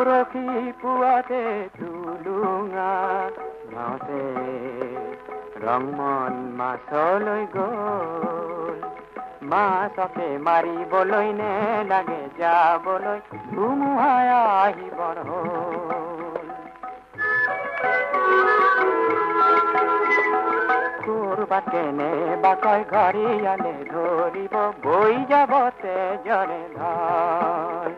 পৰহি পুৱাতে তুলুঙা নাওতে ৰংমন মাছলৈ গ'ল। মাছকে মাৰিবলৈ নে লাগে যাবলৈ ধুমুহাই আহিবৰ হ'ল। কৰবাত কেনেবাকৈ ঘৰিয়ালে ধৰিব বৈ যাব তেজৰে ধাই।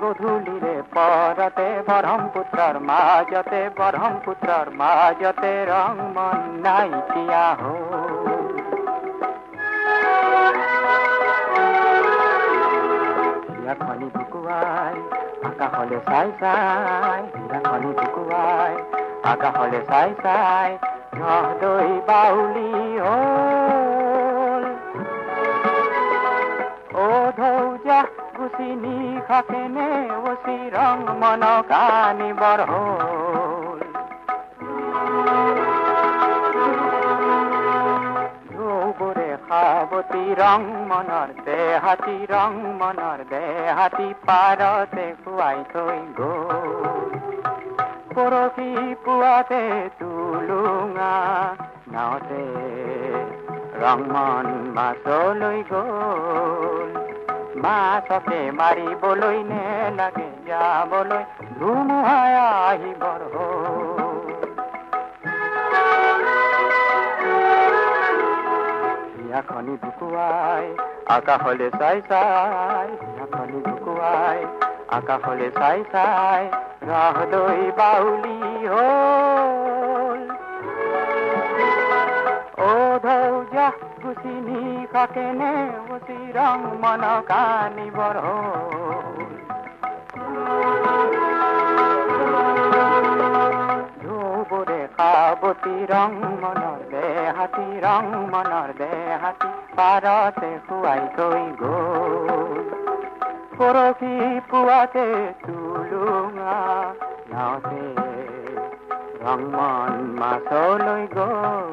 গধূলিৰে পৰতে ব্ৰহ্মপুত্ৰৰ মাজতে ৰংমন নাইকিয়া হ'ল। হিয়াখনি বুকুৱাই আকাশলে চাই চাই, হিয়াখনি বুকুৱাই আকাশলে চাই চাই নদৈ বাউলি হ'ল। অ ধৌজা গুচি নিশাকে নেওচি ৰংমনক আনিবৰ হ'ল। ঢৌবোৰে সাৱতি ৰংমনৰ দেহাতী পাৰতে শুৱাই থৈ গ'ল। পৰহি পুৱাতে তুলুঙা নাওতে ৰংমন মাছলৈ গ'ল। মাছকে মাৰিবলৈ নে লাগে যাবলৈ ধুমুহাই আহিবৰ হ'ল। হিয়াখনি বুকুৱাই আকাশলে চাই চাই, হিয়াখনি বুকুৱাই আকাশলে চাই চাই নদৈ বাউলি হ'ল। অ ধৌজা গুচি নিশাকে নেওচি ৰংমনক আনিবৰ হ'ল। ঢৌবোৰে সাৱতি ৰংমনৰ দেহাতী পাৰতে শুৱাই থৈ গ'ল। পৰহি পুৱাতে তুলুঙা নাওতে ৰংমন মাছলৈ গ'ল।